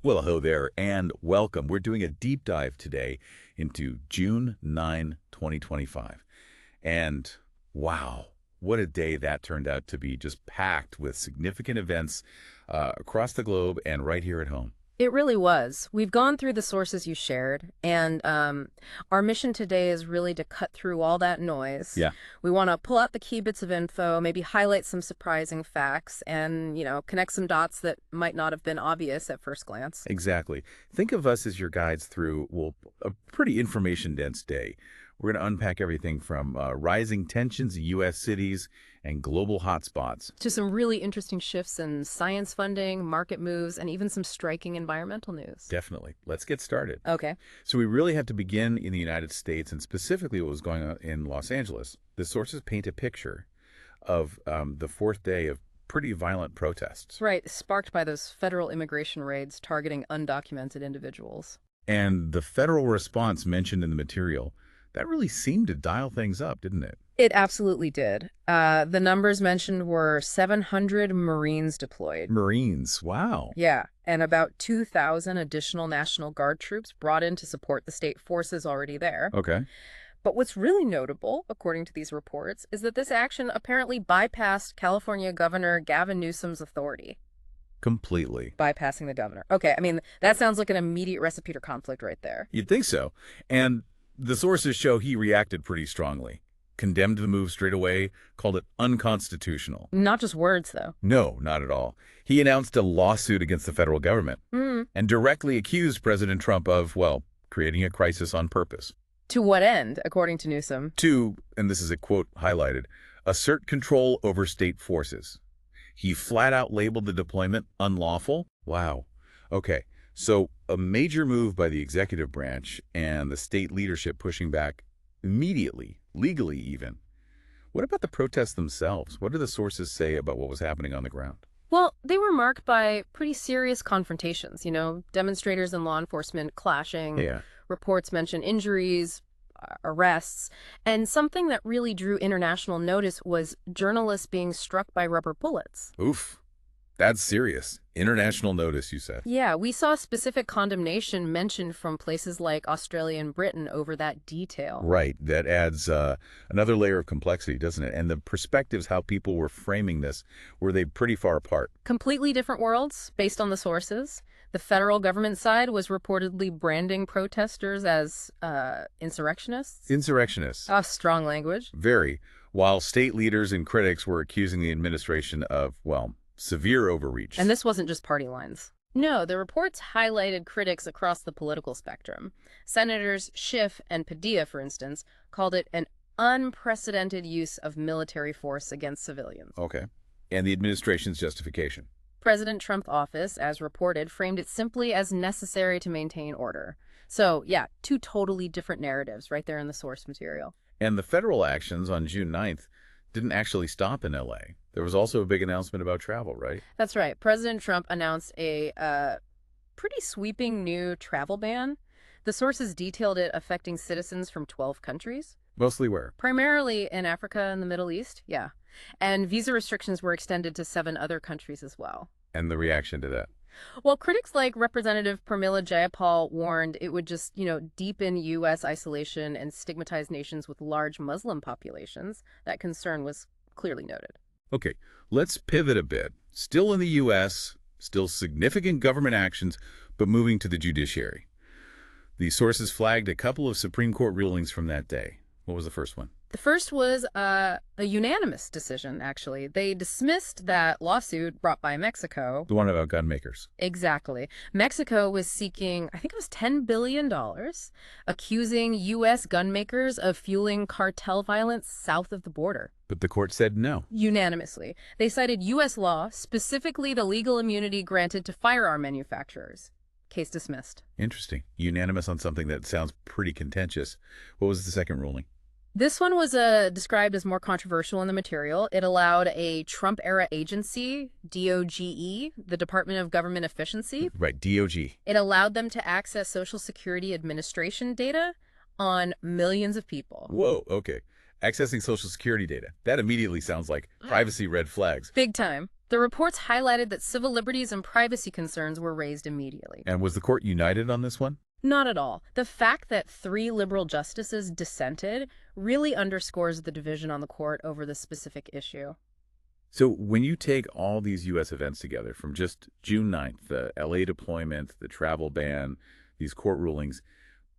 Well, hello there, and welcome. We're doing a deep dive today into June 9, 2025. And wow, what a day that turned out to be, just packed with significant events across the globe and right here at home. It really was. We've gone through the sources you shared, and our mission today is really to cut through all that noise. Yeah, We want to pull out the key bits of info, maybe highlight some surprising facts, and, connect some dots that might not have been obvious at first glance. exactly. Think of us as your guides through, well, a pretty information-dense day. We're going to unpack everything from rising tensions in U.S. cities and global hotspots. To some really interesting shifts in science funding, market moves, and even some striking environmental news. Definitely. Let's get started. Okay. So we really have to begin in the United States and specifically what was going on in Los Angeles. The sources paint a picture of the fourth day of pretty violent protests. Right, sparked by those federal immigration raids targeting undocumented individuals. And the federal response mentioned in the material, that really seemed to dial things up, didn't it? It absolutely did. The numbers mentioned were 700 Marines deployed. Marines, wow. Yeah, and about 2,000 additional National Guard troops brought in to support the state forces already there. Okay. But what's really notable, according to these reports, is that this action apparently bypassed California Governor Gavin Newsom's authority. Completely. Bypassing the governor. Okay, I mean, that sounds like an immediate recipe for conflict right there. You'd think so. And the sources show he reacted pretty strongly. Condemned the move straight away, called it unconstitutional. Not just words, though. No, not at all. He announced a lawsuit against the federal government and directly accused President Trump of, well, creating a crisis on purpose. To what end, according to Newsom? To, and this is a quote highlighted, assert control over state forces. He flat out labeled the deployment unlawful. Wow. Okay, so a major move by the executive branch and the state leadership pushing back immediately, legally even. What about the protests themselves? What do the sources say about what was happening on the ground? Well, they were marked by pretty serious confrontations, demonstrators and law enforcement clashing. Yeah. Reports mention injuries, arrests, and something that really drew international notice was journalists being struck by rubber bullets. Oof. That's serious. International notice, you said. Yeah, we saw specific condemnation mentioned from places like Australia and Britain over that detail. Right. That adds another layer of complexity, doesn't it? And the perspectives, how people were framing this, were they pretty far apart? Completely different worlds based on the sources. The federal government side was reportedly branding protesters as insurrectionists. Insurrectionists. Strong language. Very. While state leaders and critics were accusing the administration of, well, severe overreach. And this wasn't just party lines. No, the reports highlighted critics across the political spectrum. Senators Schiff and Padilla, for instance, called it an unprecedented use of military force against civilians. Okay. And the administration's justification. President Trump's office, as reported, framed it simply as necessary to maintain order. So, yeah, two totally different narratives right there in the source material. And the federal actions on June 9th didn't actually stop in L.A. There was also a big announcement about travel, right? That's right. President Trump announced a pretty sweeping new travel ban. The sources detailed it affecting citizens from 12 countries. Mostly where? Primarily in Africa and the Middle East, yeah. And visa restrictions were extended to 7 other countries as well. And the reaction to that? Well, critics like Representative Pramila Jayapal warned it would just, deepen U.S. isolation and stigmatize nations with large Muslim populations. That concern was clearly noted. Okay, let's pivot a bit. Still in the U.S., still significant government actions, but moving to the judiciary. The sources flagged a couple of Supreme Court rulings from that day. What was the first one? The first was a unanimous decision, actually. They dismissed that lawsuit brought by Mexico. The one about gun makers. Exactly. Mexico was seeking, I think it was $10 billion, accusing U.S. gun makers of fueling cartel violence south of the border. But the court said no. Unanimously. They cited U.S. law, specifically the legal immunity granted to firearm manufacturers. Case dismissed. Interesting. Unanimous on something that sounds pretty contentious. What was the second ruling? This one was described as more controversial in the material. It allowed a Trump-era agency, DOGE, the Department of Government Efficiency. Right, DOG. It allowed them to access Social Security Administration data on millions of people. Whoa, okay. Accessing Social Security data. That immediately sounds like privacy red flags. Big time. The reports highlighted that civil liberties and privacy concerns were raised immediately. And was the court united on this one? Not at all. The fact that 3 liberal justices dissented really underscores the division on the court over this specific issue. So when you take all these U.S. events together, from just June 9th, the L.A. deployment, the travel ban, these court rulings,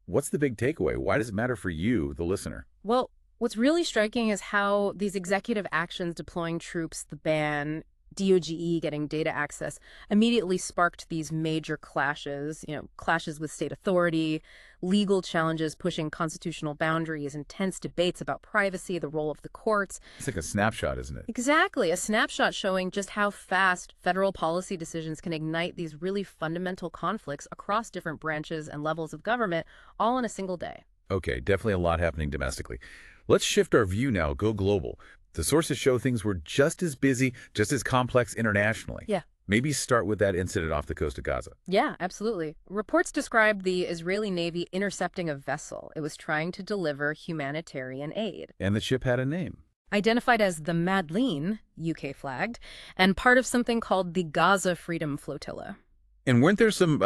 what's the big takeaway? Why does it matter for you, the listener? Well, what's really striking is how these executive actions deploying troops, the ban, DOGE getting data access, immediately sparked these major clashes, clashes with state authority, legal challenges pushing constitutional boundaries, intense debates about privacy, the role of the courts. It's like a snapshot, isn't it? Exactly, a snapshot showing just how fast federal policy decisions can ignite these really fundamental conflicts across different branches and levels of government, all in a single day. Okay, definitely a lot happening domestically. Let's shift our view now, go global. The sources show things were just as busy, just as complex internationally. Yeah. Maybe start with that incident off the coast of Gaza. Yeah, absolutely. Reports described the Israeli Navy intercepting a vessel. It was trying to deliver humanitarian aid. And the ship had a name. Identified as the Madeleine, UK flagged, and part of something called the Gaza Freedom Flotilla. And weren't there some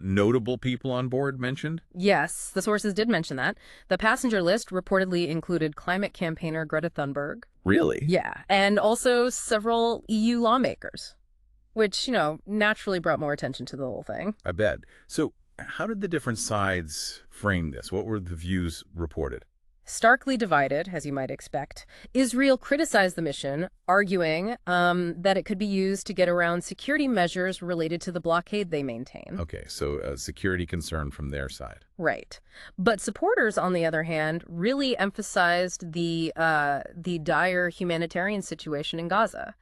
notable people on board mentioned? Yes, the sources did mention that. The passenger list reportedly included climate campaigner Greta Thunberg. Really? Yeah, and also several EU lawmakers, which, naturally brought more attention to the whole thing. I bet. So how did the different sides frame this? What were the views reported? Starkly divided, as you might expect. Israel criticized the mission, arguing that it could be used to get around security measures related to the blockade they maintain. Okay, so a security concern from their side. Right. But supporters, on the other hand, really emphasized the dire humanitarian situation in Gaza.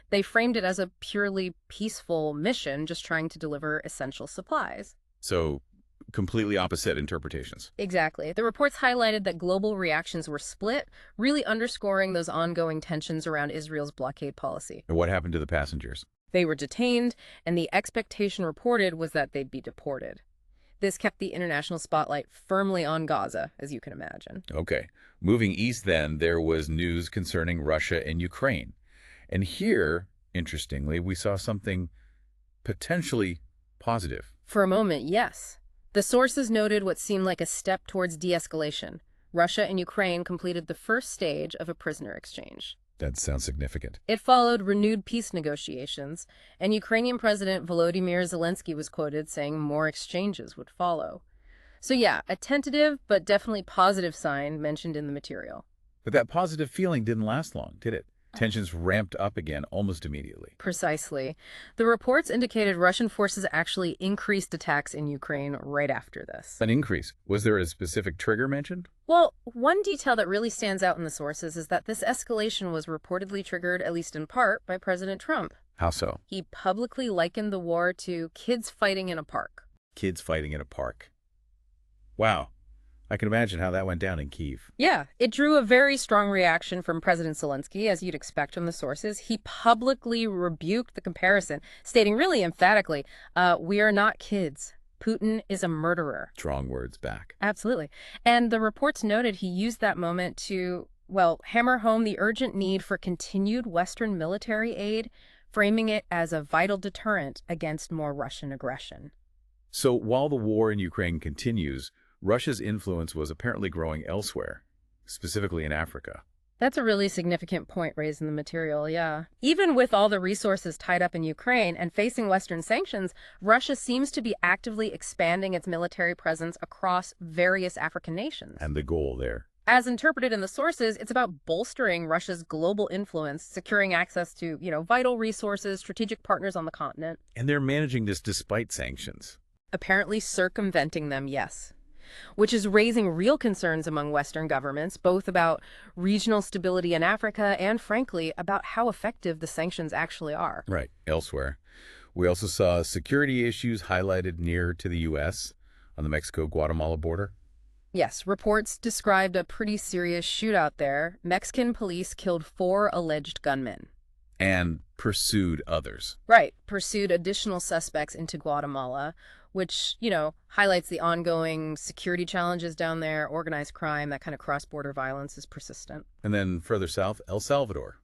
They framed it as a purely peaceful mission, just trying to deliver essential supplies. So completely opposite interpretations. Exactly. The reports highlighted that global reactions were split, really underscoring those ongoing tensions around Israel's blockade policy. And what happened to the passengers? They were detained, and the expectation reported was that they'd be deported. This kept the international spotlight firmly on Gaza, as you can imagine. Okay. Moving east then, there was news concerning Russia and Ukraine. And here, interestingly, we saw something potentially positive. For a moment, yes. The sources noted what seemed like a step towards de-escalation. Russia and Ukraine completed the first stage of a prisoner exchange. That sounds significant. It followed renewed peace negotiations, and Ukrainian President Volodymyr Zelensky was quoted saying more exchanges would follow. So yeah, a tentative but definitely positive sign mentioned in the material. But that positive feeling didn't last long, did it? Tensions ramped up again almost immediately. Precisely. The reports indicated Russian forces actually increased attacks in Ukraine right after this. An increase. Was there a specific trigger mentioned? Well, one detail that really stands out in the sources is that this escalation was reportedly triggered, at least in part, by President Trump. How so? He publicly likened the war to kids fighting in a park. Kids fighting in a park. Wow. I can imagine how that went down in Kyiv. Yeah, it drew a very strong reaction from President Zelensky, as you'd expect from the sources. He publicly rebuked the comparison, stating really emphatically, we are not kids. Putin is a murderer. Strong words back. Absolutely. And the reports noted he used that moment to, hammer home the urgent need for continued Western military aid, framing it as a vital deterrent against more Russian aggression. So while the war in Ukraine continues, Russia's influence was apparently growing elsewhere, specifically in Africa. That's a really significant point raised in the material, yeah. Even with all the resources tied up in Ukraine and facing Western sanctions, Russia seems to be actively expanding its military presence across various African nations. And the goal there? As interpreted in the sources, it's about bolstering Russia's global influence, securing access to, vital resources, strategic partners on the continent. And they're managing this despite sanctions. Apparently circumventing them, yes. Which is raising real concerns among Western governments, both about regional stability in Africa and, frankly, about how effective the sanctions actually are. Right, elsewhere. We also saw security issues highlighted near to the U.S. on the Mexico-Guatemala border. Yes, reports described a pretty serious shootout there. Mexican police killed 4 alleged gunmen. And pursued others. Right, pursued additional suspects into Guatemala, which, highlights the ongoing security challenges down there, organized crime, that kind of cross-border violence is persistent. And then further south, El Salvador.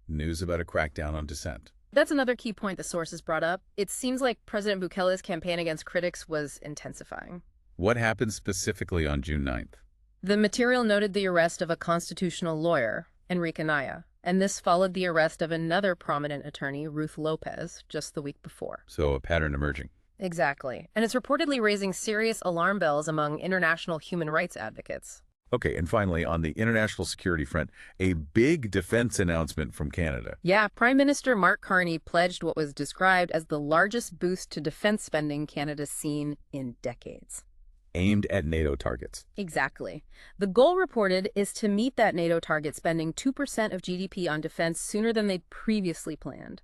News about a crackdown on dissent. That's another key point the sources brought up. It seems like President Bukele's campaign against critics was intensifying. What happened specifically on June 9th? The material noted the arrest of a constitutional lawyer, Enrique Naya, and this followed the arrest of another prominent attorney, Ruth Lopez, just the week before. So a pattern emerging. Exactly. And it's reportedly raising serious alarm bells among international human rights advocates. Okay, and finally, on the international security front, a big defense announcement from Canada. Yeah, Prime Minister Mark Carney pledged what was described as the largest boost to defense spending Canada's seen in decades. Aimed at NATO targets. Exactly. The goal reported is to meet that NATO target, spending 2% of GDP on defense sooner than they'd previously planned.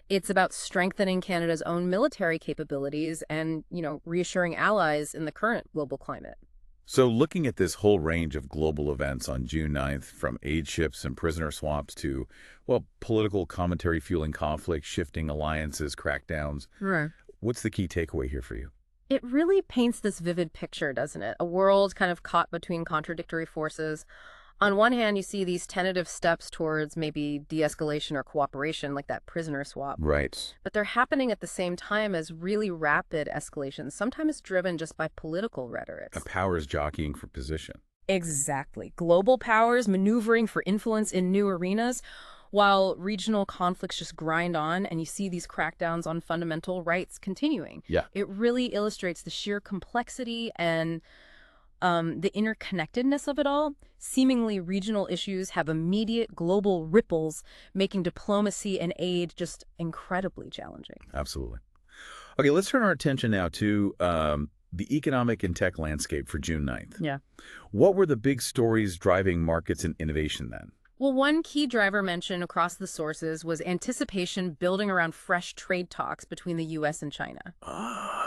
It's about strengthening Canada's own military capabilities and, reassuring allies in the current global climate. So looking at this whole range of global events on June 9th, from aid ships and prisoner swaps to, political commentary fueling conflict, shifting alliances, crackdowns, Right. what's the key takeaway here for you? It really paints this vivid picture, doesn't it? A world kind of caught between contradictory forces. On one hand, you see these tentative steps towards maybe de-escalation or cooperation, like that prisoner swap. Right. But they're happening at the same time as really rapid escalations, sometimes driven just by political rhetoric. A powers jockeying for position. Exactly. Global powers maneuvering for influence in new arenas, while regional conflicts just grind on, and you see these crackdowns on fundamental rights continuing. Yeah. It really illustrates the sheer complexity and the interconnectedness of it all. Seemingly regional issues have immediate global ripples, making diplomacy and aid just incredibly challenging. Absolutely. Okay, let's turn our attention now to the economic and tech landscape for June 9th. Yeah. What were the big stories driving markets and innovation then? Well, one key driver mentioned across the sources was anticipation building around fresh trade talks between the U.S. and China.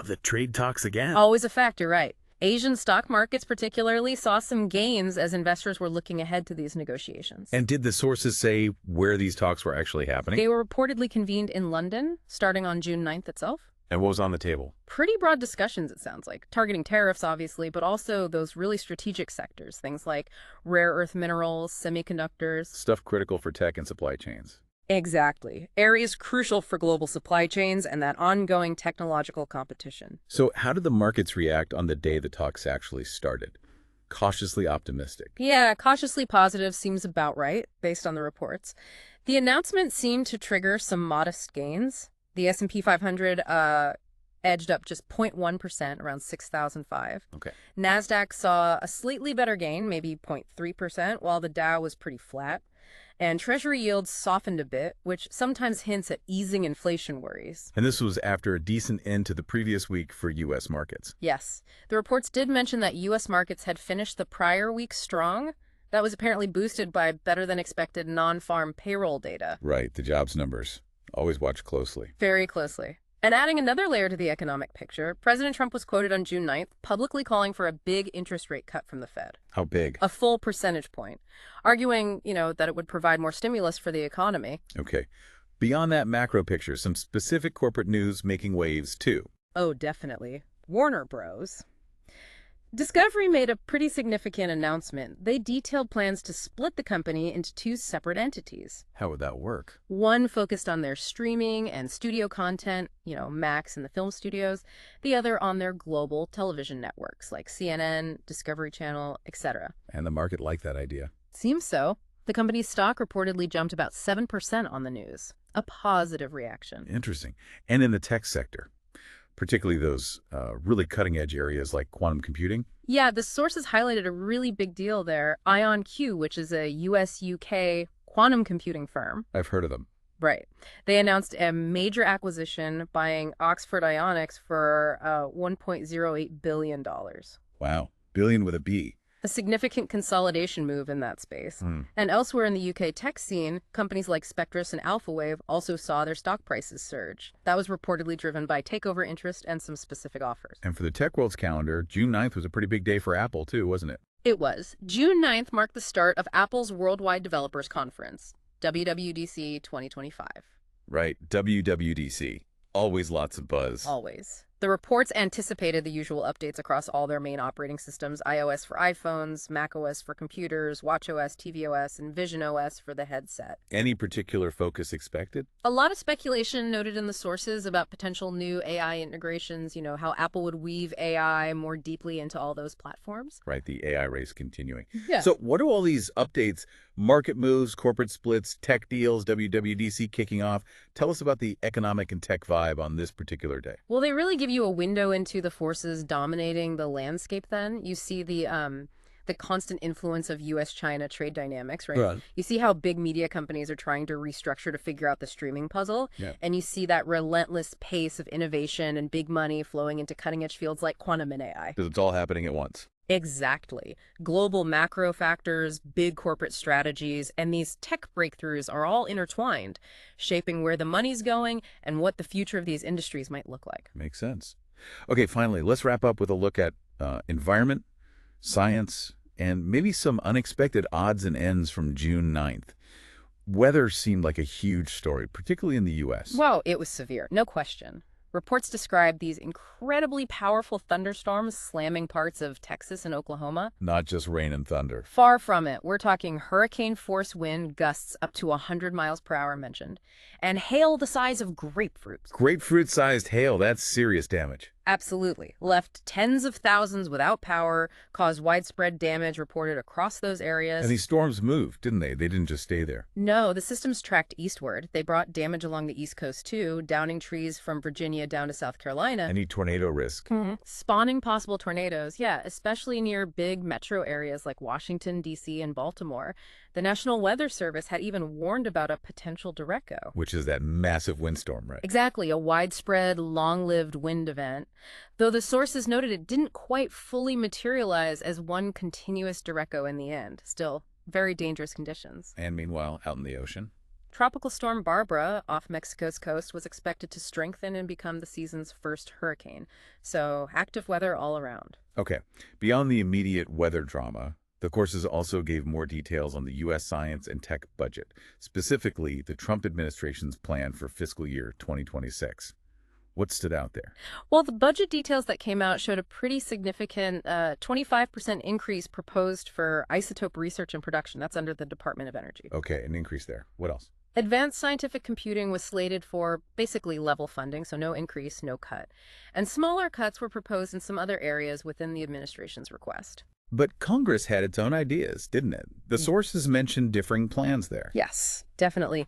The trade talks again. Always a factor, right? Asian stock markets particularly saw some gains as investors were looking ahead to these negotiations. And did the sources say where these talks were actually happening? They were reportedly convened in London, starting on June 9th itself. And what was on the table? Pretty broad discussions, it sounds like, targeting tariffs, obviously, but also those really strategic sectors, things like rare earth minerals, semiconductors. Stuff critical for tech and supply chains. Exactly. Areas crucial for global supply chains and that ongoing technological competition. So how did the markets react on the day the talks actually started? Cautiously optimistic. Yeah, cautiously positive seems about right, based on the reports. The announcement seemed to trigger some modest gains. The S&P 500 edged up just 0.1%, around 6,005. Okay. NASDAQ saw a slightly better gain, maybe 0.3%, while the Dow was pretty flat. And Treasury yields softened a bit, which sometimes hints at easing inflation worries. And this was after a decent end to the previous week for U.S. markets. Yes. The reports did mention that U.S. markets had finished the prior week strong. That was apparently boosted by better-than-expected non-farm payroll data. Right, the jobs numbers. Always watch closely. Very closely. And adding another layer to the economic picture, President Trump was quoted on June 9th publicly calling for a big interest rate cut from the Fed. How big? A full percentage point, arguing, that it would provide more stimulus for the economy. Okay. Beyond that macro picture, some specific corporate news making waves, too. Oh, definitely. Warner Bros. Discovery made a pretty significant announcement. They detailed plans to split the company into two separate entities. How would that work? One focused on their streaming and studio content, Max and the film studios. The other on their global television networks like CNN, Discovery Channel, etc. And the market liked that idea. Seems so. The company's stock reportedly jumped about 7% on the news. A positive reaction. Interesting. And in the tech sector, particularly those really cutting-edge areas like quantum computing? Yeah, the sources highlighted a really big deal there. IonQ, which is a US-UK quantum computing firm. I've heard of them. Right. They announced a major acquisition, buying Oxford Ionics for $1.08 billion. Wow. Billion with a B. A significant consolidation move in that space. And elsewhere in the UK tech scene, companies like Spectrus and AlphaWave also saw their stock prices surge. That was reportedly driven by takeover interest and some specific offers. And for the tech world's calendar, June 9th was a pretty big day for Apple, too, wasn't it? It was. June 9th marked the start of Apple's Worldwide Developers Conference, WWDC 2025. Right, WWDC. Always lots of buzz. Always. The reports anticipated the usual updates across all their main operating systems: iOS for iPhones, macOS for computers, watchOS, tvOS, and visionOS for the headset. Any particular focus expected? A lot of speculation noted in the sources about potential new AI integrations, how Apple would weave AI more deeply into all those platforms. Right, the AI race continuing. Yeah. So what do all these updates, market moves, corporate splits, tech deals, WWDC kicking off, tell us about the economic and tech vibe on this particular day? Well, they really give you a window into the forces dominating the landscape then. You see the constant influence of US-China trade dynamics, right? Right. You see how big media companies are trying to restructure to figure out the streaming puzzle. Yeah. And you see that relentless pace of innovation and big money flowing into cutting-edge fields like quantum and AI. Because it's all happening at once. Exactly. Global macro factors, big corporate strategies, and these tech breakthroughs are all intertwined, shaping where the money's going and what the future of these industries might look like. Makes sense. Okay, finally, let's wrap up with a look at environment, science, and maybe some unexpected odds and ends from June 9th. Weather seemed like a huge story, particularly in the U.S. Wow, it was severe, no question. Reports described these incredibly powerful thunderstorms slamming parts of Texas and Oklahoma. Not just rain and thunder. Far from it. We're talking hurricane-force wind gusts up to 100 miles per hour mentioned, and hail the size of grapefruits. Grapefruit-sized hail, that's serious damage. Absolutely. Left tens of thousands without power, caused widespread damage reported across those areas. And these storms moved, didn't they? They didn't just stay there. No, the systems tracked eastward. They brought damage along the East Coast, too, downing trees from Virginia down to South Carolina. Any tornado risk? Spawning possible tornadoes, yeah, especially near big metro areas like Washington, D.C. and Baltimore. The National Weather Service had even warned about a potential derecho. Which is that massive windstorm, right? Exactly, a widespread, long-lived wind event. Though the sources noted it didn't quite fully materialize as one continuous derecho in the end. Still, very dangerous conditions. And meanwhile, out in the ocean? Tropical storm Barbara off Mexico's coast was expected to strengthen and become the season's first hurricane. So, active weather all around. Okay, beyond the immediate weather drama, the courses also gave more details on the U.S. science and tech budget, specifically the Trump administration's plan for fiscal year 2026. What stood out there? Well, the budget details that came out showed a pretty significant 25% increase proposed for isotope research and production. That's under the Department of Energy. Okay, an increase there. What else? Advanced scientific computing was slated for basically level funding, so no increase, no cut. And smaller cuts were proposed in some other areas within the administration's request. But Congress had its own ideas, didn't it? The sources mentioned differing plans there. Yes, definitely.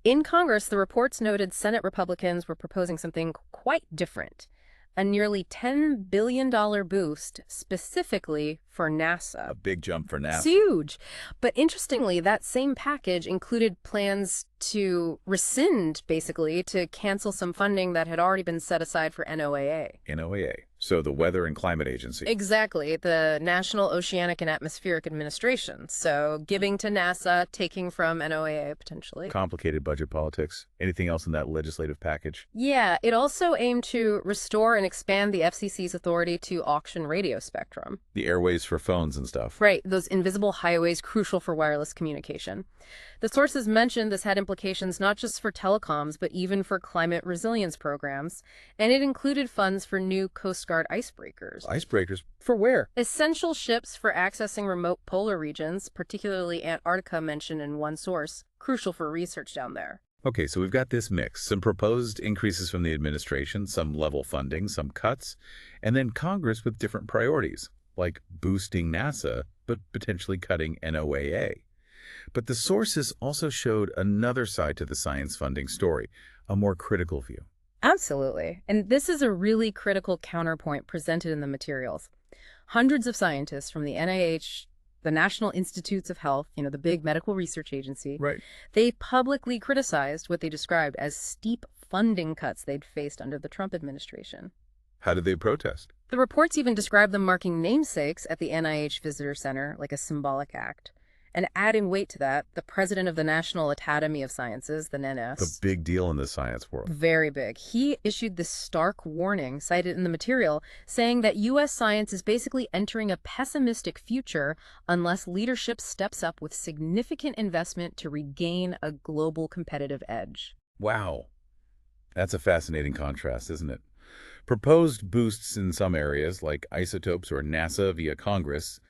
In Congress, the reports noted Senate Republicans were proposing something quite different. A nearly $10 billion boost specifically for NASA. A big jump for NASA. It's huge. But interestingly, that same package included plans to rescind, basically, to cancel some funding that had already been set aside for NOAA. NOAA, so the Weather and Climate Agency. Exactly, the National Oceanic and Atmospheric Administration. So giving to NASA, taking from NOAA, potentially. Complicated budget politics. Anything else in that legislative package? Yeah, it also aimed to restore and expand the FCC's authority to auction radio spectrum. The airways for phones and stuff. Right, those invisible highways crucial for wireless communication. The sources mentioned this had implications not just for telecoms, but even for climate resilience programs, and it included funds for new Coast Guard icebreakers. Icebreakers? For where? Essential ships for accessing remote polar regions, particularly Antarctica mentioned in one source, crucial for research down there. Okay, so we've got this mix. Some proposed increases from the administration, some level funding, some cuts, and then Congress with different priorities, like boosting NASA, but potentially cutting NOAA. But the sources also showed another side to the science funding story, a more critical view. Absolutely. And this is a really critical counterpoint presented in the materials. Hundreds of scientists from the NIH, the National Institutes of Health, the big medical research agency, Right. they publicly criticized what they described as steep funding cuts they'd faced under the Trump administration. How did they protest? The reports even described them marking namesakes at the NIH Visitor Center like a symbolic act. And adding weight to that, the president of the National Academy of Sciences, the NNS, The big deal in the science world. very big, he issued this stark warning cited in the material saying that U.S. science is basically entering a pessimistic future unless leadership steps up with significant investment to regain a global competitive edge. Wow. That's a fascinating contrast, isn't it? Proposed boosts in some areas, like isotopes or NASA via Congress,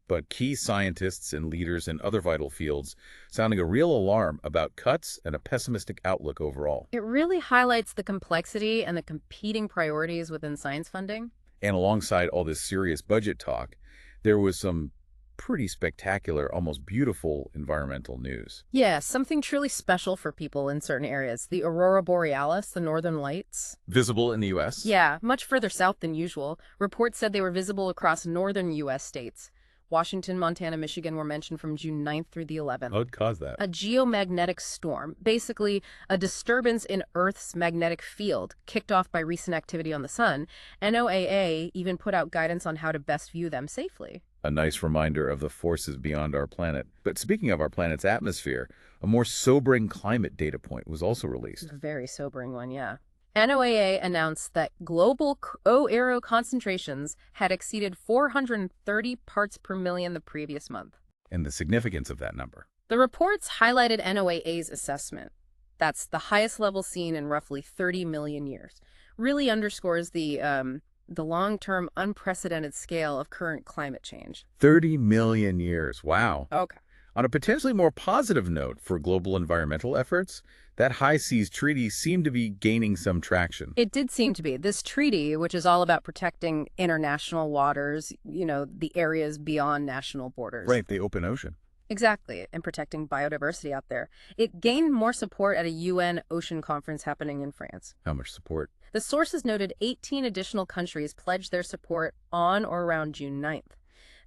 but key scientists and leaders in other vital fields sounding a real alarm about cuts and a pessimistic outlook overall. It really highlights the complexity and the competing priorities within science funding. And alongside all this serious budget talk, there was some pretty spectacular, almost beautiful environmental news. Yeah, something truly special for people in certain areas. The aurora borealis, the northern lights. Visible in the U.S.? Yeah, much further south than usual. Reports said they were visible across northern U.S. states. Washington, Montana, Michigan were mentioned from June 9th through the 11th. What would cause that? A geomagnetic storm, basically a disturbance in Earth's magnetic field, kicked off by recent activity on the sun. NOAA even put out guidance on how to best view them safely. A nice reminder of the forces beyond our planet. But speaking of our planet's atmosphere, a more sobering climate data point was also released. A very sobering one, yeah. NOAA announced that global O-Aero concentrations had exceeded 430 parts per million the previous month. And the significance of that number. The reports highlighted NOAA's assessment. That's the highest level seen in roughly 30 million years. Really underscores the long-term unprecedented scale of current climate change. 30 million years. Wow. Okay. On a potentially more positive note for global environmental efforts, that High Seas Treaty seemed to be gaining some traction. It did seem to be. This treaty, which is all about protecting international waters, the areas beyond national borders. Right, the open ocean. Exactly, and protecting biodiversity out there. It gained more support at a UN ocean conference happening in France. How much support? The sources noted 18 additional countries pledged their support on or around June 9th.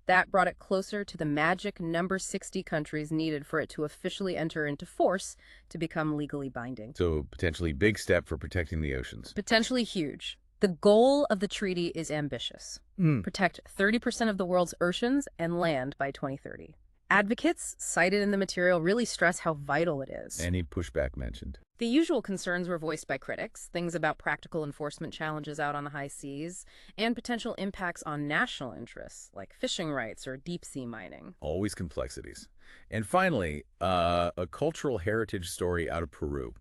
That brought it closer to the magic number 60 countries needed for it to officially enter into force to become legally binding. So potentially big step for protecting the oceans. Potentially huge. The goal of the treaty is ambitious. Protect 30% of the world's oceans and land by 2030. Advocates cited in the material really stress how vital it is. Any pushback mentioned? The usual concerns were voiced by critics, things about practical enforcement challenges out on the high seas, and potential impacts on national interests, like fishing rights or deep-sea mining. Always complexities. And finally, a cultural heritage story out of Peru,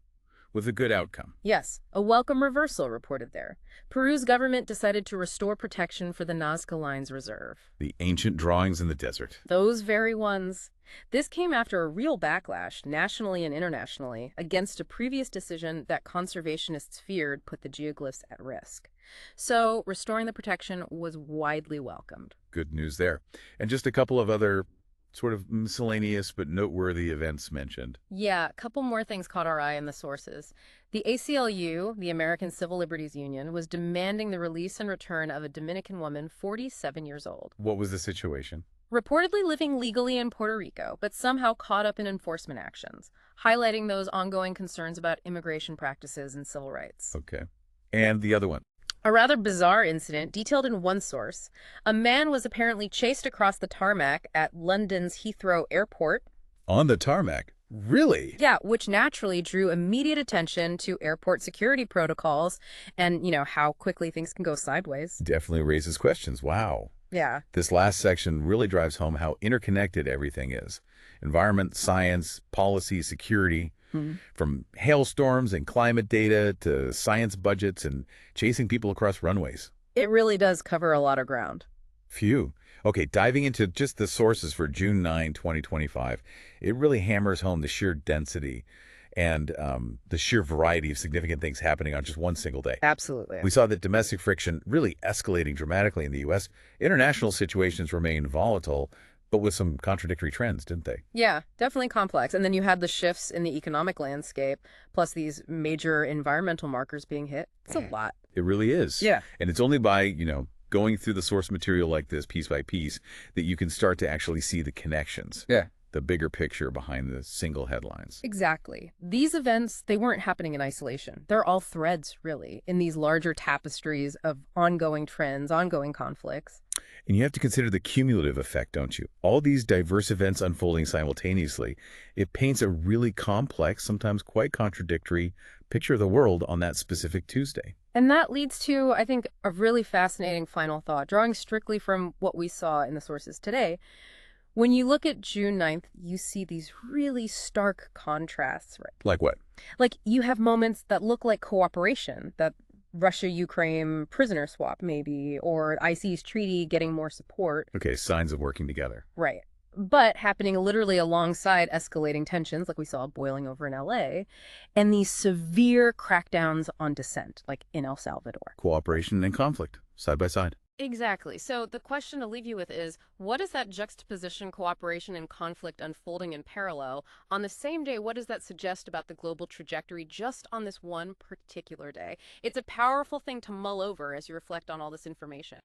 with a good outcome. Yes, a welcome reversal reported there. Peru's government decided to restore protection for the Nazca Lines Reserve. The ancient drawings in the desert. Those very ones. This came after a real backlash, nationally and internationally, against a previous decision that conservationists feared put the geoglyphs at risk. So, restoring the protection was widely welcomed. Good news there. And just a couple of other sort of miscellaneous but noteworthy events mentioned. Yeah, a couple more things caught our eye in the sources. The ACLU, the American Civil Liberties Union, was demanding the release and return of a Dominican woman 47 years old. What was the situation? Reportedly living legally in Puerto Rico, but somehow caught up in enforcement actions, highlighting those ongoing concerns about immigration practices and civil rights. Okay. And the other one? A rather bizarre incident detailed in one source. A man was apparently chased across the tarmac at London's Heathrow Airport. On the tarmac? Really? Yeah, which naturally drew immediate attention to airport security protocols and, how quickly things can go sideways. Definitely raises questions. Wow. Yeah. This last section really drives home how interconnected everything is. Environment, science, policy, security. From hailstorms and climate data to science budgets and chasing people across runways. It really does cover a lot of ground. Phew. Okay, diving into just the sources for June 9, 2025, it really hammers home the sheer density and the sheer variety of significant things happening on just one single day. Absolutely. We saw that domestic friction really escalating dramatically in the U.S. International situations remain volatile, but with some contradictory trends, didn't they? Yeah, definitely complex. And then you had the shifts in the economic landscape, plus these major environmental markers being hit. It's a lot. It really is. Yeah. And it's only by, going through the source material like this piece by piece that you can start to actually see the connections. Yeah. The bigger picture behind the single headlines. Exactly. These events, they weren't happening in isolation. They're all threads, really, in these larger tapestries of ongoing trends, ongoing conflicts. And you have to consider the cumulative effect, don't you? All these diverse events unfolding simultaneously, it paints a really complex, sometimes quite contradictory picture of the world on that specific Tuesday. And that leads to, I think, a really fascinating final thought, drawing strictly from what we saw in the sources today. When you look at June 9th, you see these really stark contrasts, right? Like what? Like you have moments that look like cooperation, that Russia-Ukraine prisoner swap, maybe, or IC's treaty getting more support. Okay, signs of working together. Right. But happening literally alongside escalating tensions, like we saw boiling over in LA, and these severe crackdowns on dissent, like in El Salvador. Cooperation and conflict, side by side. Exactly. So the question to leave you with is, what is that juxtaposition, cooperation, and conflict unfolding in parallel? On the same day, what does that suggest about the global trajectory just on this one particular day? It's a powerful thing to mull over as you reflect on all this information.